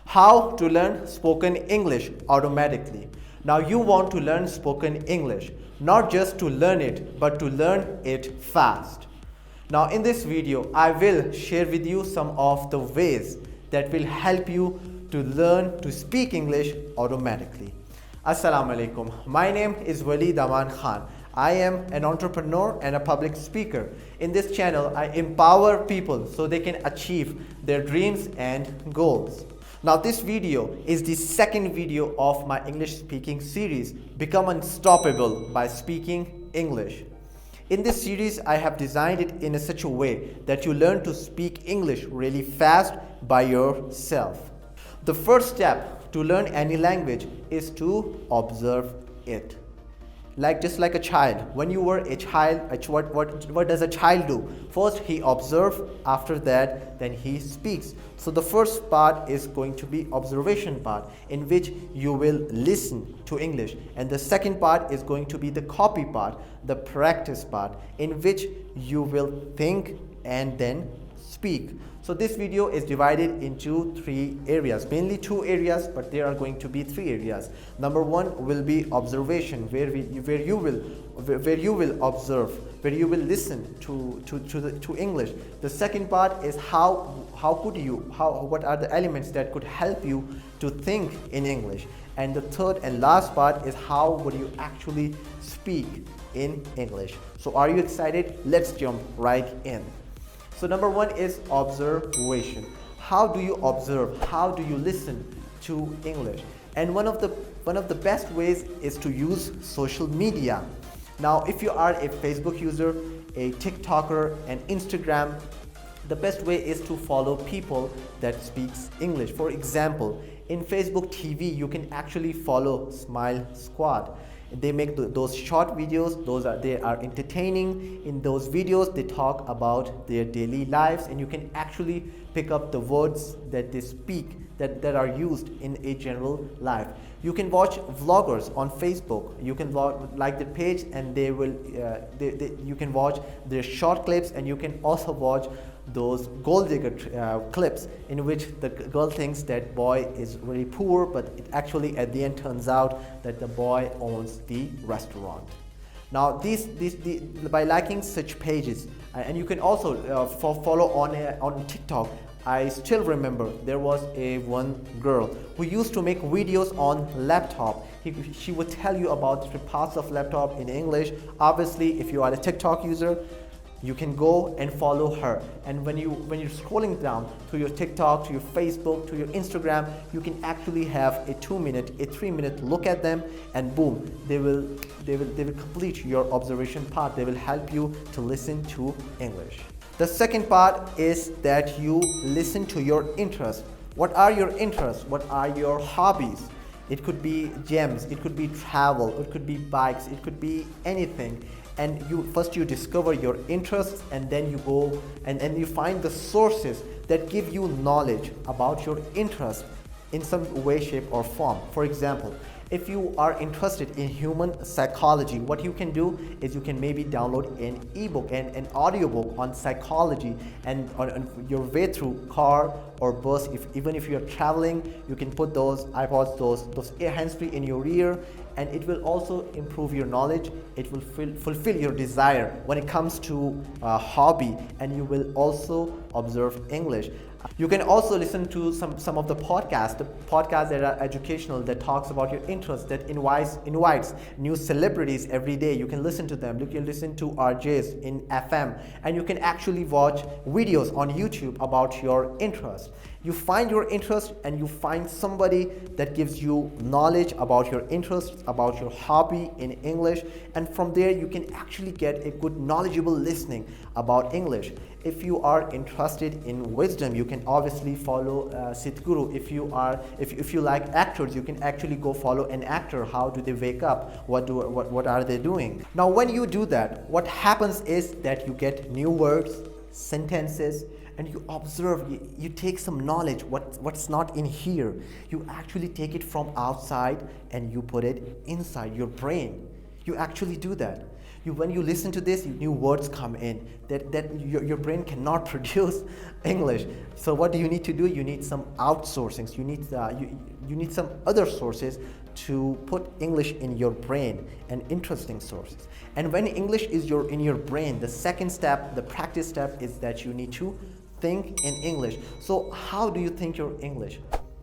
How to learn spoken English automatically. Now you want to learn spoken English, not just to learn it, but to learn it fast. Now in this video, I will share with you some of the ways that will help you to learn to speak English automatically. Assalamu alaikum. My name is Waleed Aman Khan. I am an entrepreneur and a public speaker. In this channel, I empower people so they can achieve their dreams and goals. Now this video is the second video of my English speaking series, Become Unstoppable by Speaking English. In this series, I have designed it in such a way that you learn to speak English really fast by yourself. The first step to learn any language is to observe it. Just like a child, when you were a child, what does a child do? First he observes, after that then he speaks. So the first part is going to be observation part, in which you will listen to English, and the second part is going to be the copy part, the practice part, in which you will think and then speak. So this video is divided into three areas, mainly two areas, but there are going to be three areas. Number one will be observation, where you will observe, where you will listen to English. The second part is what are the elements that could help you to think in English, and the third and last part is how would you actually speak in English. So are you excited? Let's jump right in. So number one is observation. How do you observe? How do you listen to English? And one of the best ways is to use social media. Now, if you are a Facebook user, a TikToker, and Instagram, the best way is to follow people that speaks English. For example, in Facebook TV, you can actually follow Smile Squad. They make those short videos. They are entertaining. In those videos, they talk about their daily lives, and you can actually pick up the words that they speak that are used in a general life. You can watch vloggers on Facebook. You can like the page, and they will. You can watch their short clips, and you can also watch those gold digger clips in which the girl thinks that boy is really poor, but it actually at the end turns out that the boy owns the restaurant. Now by liking such pages, and you can also follow on TikTok. I still remember there was one girl who used to make videos on laptop. She would tell you about different parts of laptop in English. Obviously, if you are a TikTok user, you can go and follow her, and when you're scrolling down to your TikTok, to your Facebook, to your Instagram, you can actually have a 2-minute, a 3-minute look at them, and boom, they will complete your observation part. They will help you to listen to English. The second part is that you listen to your interests. What are your interests? What are your hobbies? It could be gyms, it could be travel, it could be bikes, it could be anything. And first you discover your interests, and then you go and you find the sources that give you knowledge about your interest in some way, shape, or form. For example, if you are interested in human psychology, what you can do is you can maybe download an ebook and an audiobook on psychology, and on your way through car or bus, even if you're traveling, you can put those iPods, those hands-free in your ear, and it will also improve your knowledge. It will fulfill your desire when it comes to hobby, and you will also observe English. You can also listen to some of the podcasts that are educational, that talks about your interests, that invites new celebrities every day. You can listen to them. You can listen to RJs in FM, and you can actually watch videos on YouTube about your interests. You find your interest, and you find somebody that gives you knowledge about your interests, about your hobby in English, and from there you can actually get a good knowledgeable listening about English. If you are interested in wisdom, you can obviously follow Sadhguru. If you like actors, you can actually go follow an actor. How do they wake up? What are they doing? Now when you do that, what happens is that you get new words, sentences, and you observe, you take some knowledge, what's not in here. You actually take it from outside and you put it inside your brain. You actually do that. When you listen to this, new words come in that your brain cannot produce English. So what do you need to do? You need some outsourcing. You need some other sources to put English in your brain, and interesting sources. And when English is in your brain, the second step, the practice step, is that you need to think in English. So how do you think your English?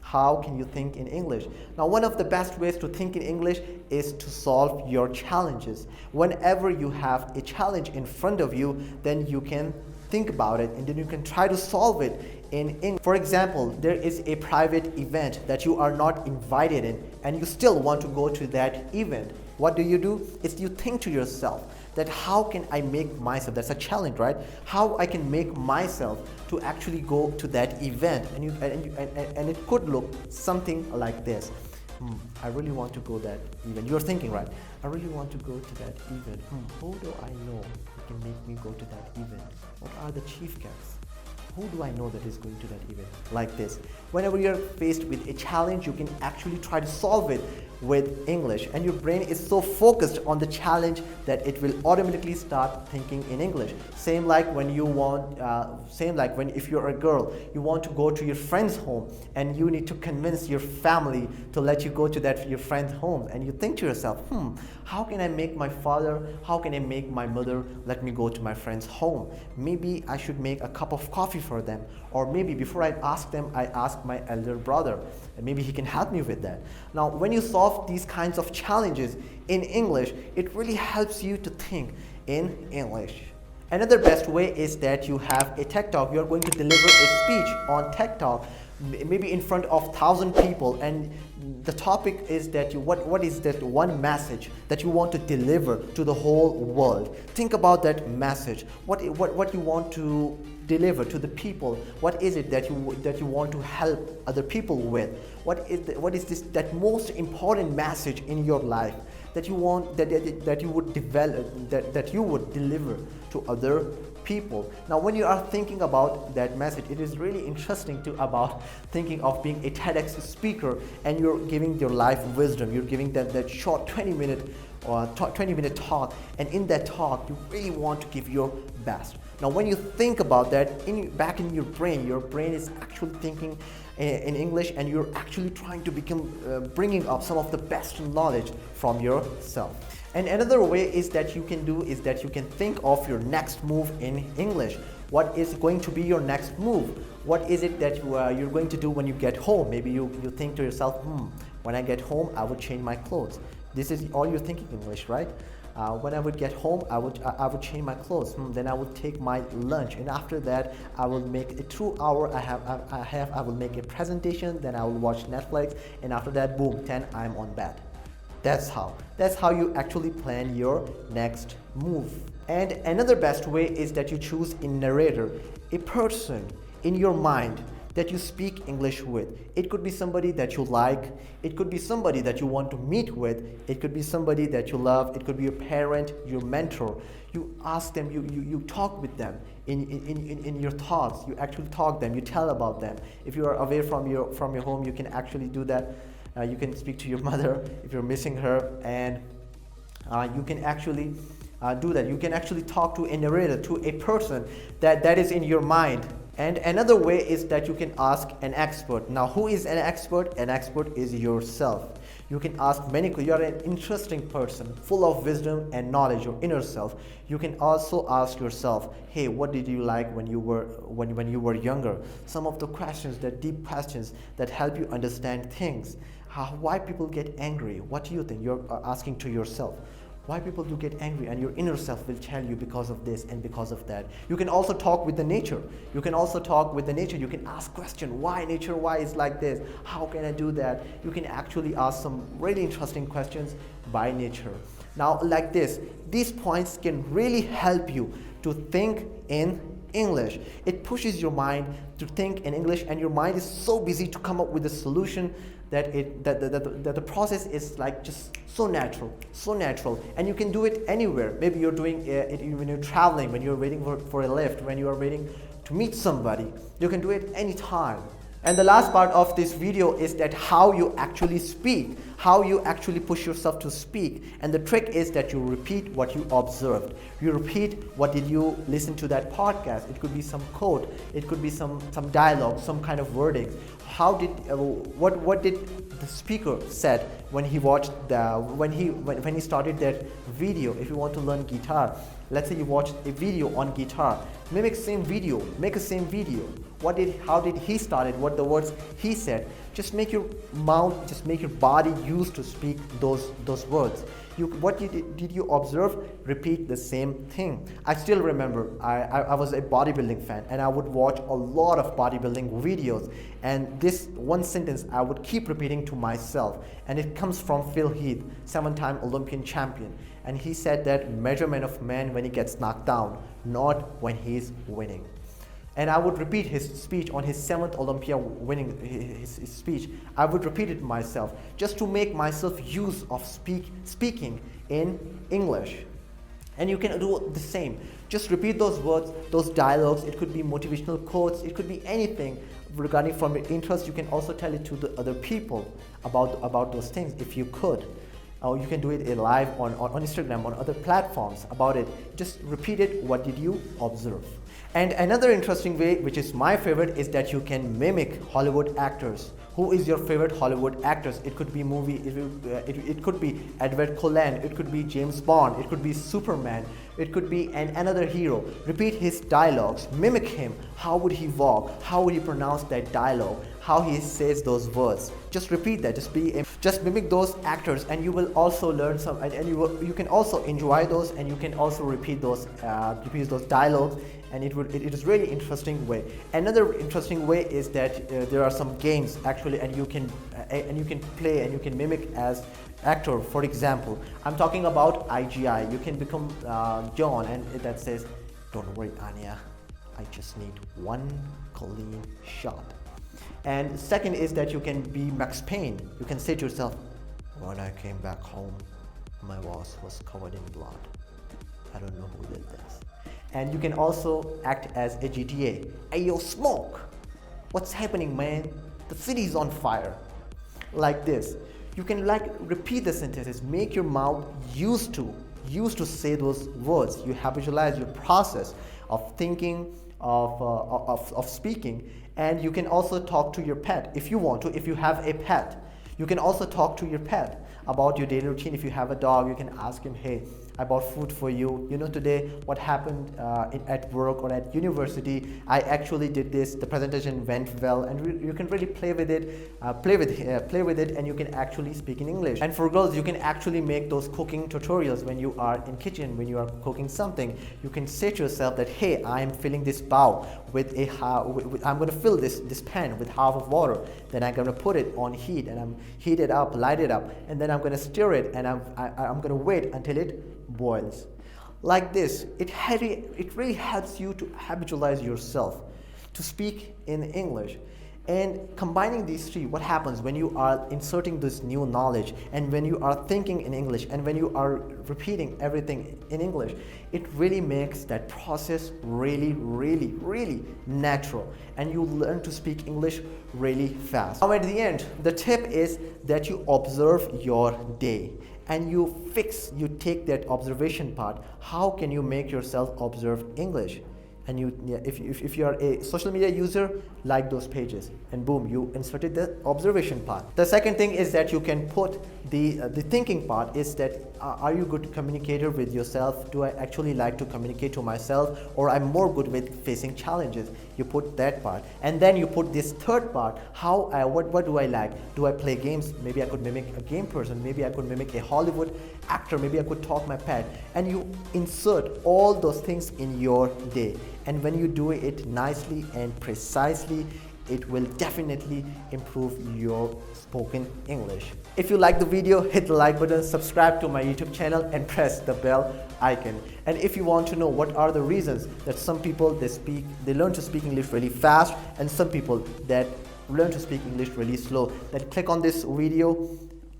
How can you think in English? Now, one of the best ways to think in English is to solve your challenges. Whenever you have a challenge in front of you, then you can think about it and then you can try to solve it in English. For example, there is a private event that you are not invited in and you still want to go to that event. What do? It's you think to yourself that how can I make myself, that's a challenge, right? How I can make myself to actually go to that event, and it could look something like this. I really want to go that event. You're thinking, right? I really want to go to that event. Who do I know who can make me go to that event? What are the chief guests? Who do I know that is going to that event? Like this. Whenever you're faced with a challenge, you can actually try to solve it with English, and your brain is so focused on the challenge that it will automatically start thinking in English. Same like when if you're a girl, you want to go to your friend's home and you need to convince your family to let you go to your friend's home, and you think to yourself, how can I make my father, how can I make my mother let me go to my friend's home? Maybe I should make a cup of coffee for them, or maybe before I ask them, I ask my elder brother, and maybe he can help me with that. Now, when you solve these kinds of challenges in English, it really helps you to think in English. Another best way is that you have a TED Talk. You are going to deliver a speech on TED Talk, maybe in front of 1,000 people, and the topic is that what is that one message that you want to deliver to the whole world? Think about that message. What you want to deliver to the people? What is it that you want to help other people with? What is that most important message in your life that you want that you would develop, that you would deliver to other people? Now, when you are thinking about that message, it is really interesting about thinking of being a TEDx speaker, and you're giving your life wisdom. You're giving that short 20-minute talk, and in that talk, you really want to give your best. Now, when you think about that, back in your brain is actually thinking in English, and you're actually trying to bringing up some of the best knowledge from yourself. And another way is that you can think of your next move in English. What is going to be your next move? What is it that you're going to do when you get home? Maybe you think to yourself, when I get home, I would change my clothes. This is all you're thinking in English, right? When I would get home, I would change my clothes. Then I would take my lunch, and after that, I will make a 2 hour. I will make a presentation. Then I will watch Netflix, and after that, boom, 10, I'm on bed. That's how you actually plan your next move. And another best way is that you choose a narrator, a person in your mind that you speak English with. It could be somebody that you like, it could be somebody that you want to meet with, it could be somebody that you love, it could be your parent, your mentor. You ask them, you talk with them in your thoughts. You actually talk them, you tell about them. If you are away from your home, you can actually do that. You can speak to your mother if you're missing her, and you can actually do that. You can actually talk to a narrator, to a person that is in your mind. And another way is that you can ask an expert. Now, who is an expert? An expert is yourself. You can ask you are an interesting person, full of wisdom and knowledge, your inner self. You can also ask yourself, hey, what did you like when you were younger? Some of the questions, that deep questions that help you understand things. Why people get angry? What do you think? You're asking to yourself. Why people do get angry, and your inner self will tell you because of this and because of that. You can also talk with the nature. You can ask questions. Why nature? Why is like this? How can I do that? You can actually ask some really interesting questions by nature. Now, like this, these points can really help you to think in English. It pushes your mind to think in English, and your mind is so busy to come up with a solution that the process is like just so natural, and you can do it anywhere. Maybe you're doing it when you're traveling, when you're waiting for a lift, when you are waiting to meet somebody. You can do it anytime. And the last part of this video is that how you actually speak, how you actually push yourself to speak. And the trick is that you repeat what you observed. You repeat what did you listen to that podcast. It could be some quote, it could be some dialogue, some kind of wording. How did what did the speaker said when he watched when he started that video? If you want to learn guitar, let's say you watched a video on guitar, mimic same video, make a same video. How did he started? What the words he said? Just make your mouth, just make your body used to speak those words. What did you observe? Repeat the same thing. I still remember I was a bodybuilding fan, and I would watch a lot of bodybuilding videos, and this one sentence I would keep repeating to myself, and it comes from Phil Heath, 7-time Olympian champion, and he said that measurement of man when he gets knocked down, not when he's winning. And I would repeat his speech on his 7th Olympia winning his speech. I would repeat it myself just to make myself use of speaking in English. And you can do the same. Just repeat those words, those dialogues. It could be motivational quotes. It could be anything regarding from your interest. You can also tell it to the other people about those things if you could. You can do it live on Instagram, on other platforms about it. Just repeat it. What did you observe? And another interesting way, which is my favorite, is that you can mimic Hollywood actors. Who is your favorite Hollywood actors? It could be it could be Edward Cullen, it could be James Bond, it could be Superman, it could be another hero. Repeat his dialogues, mimic him. How would he walk? How would he pronounce that dialogue? How he says those words? Just repeat that. Just mimic those actors, and you will also learn some. And you can also enjoy those, and you can also repeat those dialogues. And it is really interesting way. Another interesting way is that there are some games actually, and you can play and you can mimic as actor. For example, I'm talking about IGI. You can become John, and that says, "Don't worry, Anya, I just need one clean shot." And second is that you can be Max Payne. You can say to yourself, "When I came back home, my boss was covered in blood. I don't know who did this." And you can also act as a GTA. "Hey, yo, Smoke, what's happening, man? The city's on fire." Like this. You can repeat the sentences, make your mouth used to say those words. You habitualize your process of thinking, of speaking. And you can also talk to your pet if you want to. If you have a pet, you can also talk to your pet about your daily routine. If you have a dog, you can ask him, "Hey, I bought food for you. You know, today what happened at work or at university? I actually did this. The presentation went well." And you can really play with it, play with it, and you can actually speak in English. And for girls, you can actually make those cooking tutorials when you are in kitchen, when you are cooking something. You can say to yourself that, "Hey, I am filling this bowl with I'm going to fill this pan with half of water. Then I'm going to put it on heat, and I'm heat it up, light it up, and then I'm going to stir it, and I'm going to wait until it boils." Like this, it really helps you to habitualize yourself to speak in English. And combining these three, what happens when you are inserting this new knowledge, and when you are thinking in English, and when you are repeating everything in English, it really makes that process really, really, really natural, and you learn to speak English really fast. Now at the end, the tip is that you observe your day, and you take that observation part. How can you make yourself observe English? And if you are a social media user, like those pages, and boom, you inserted the observation part. The second thing is that you can put the thinking part. Is that are you good communicator with yourself? Do I actually like to communicate to myself, or I'm more good with facing challenges? You put that part, and then you put this third part. What do I like? Do I play games? Maybe I could mimic a game person. Maybe I could mimic a Hollywood actor. Maybe I could talk my pet. And you insert all those things in your day. And when you do it nicely and precisely, it will definitely improve your spoken English. If you like the video, hit the like button, subscribe to my YouTube channel, and press the bell icon. And if you want to know what are the reasons that some people they learn to speak English really fast, and some people that learn to speak English really slow, then click on this video.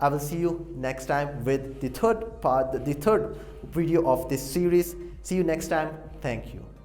I will see you next time with the third video of this series. See you next time. Thank you.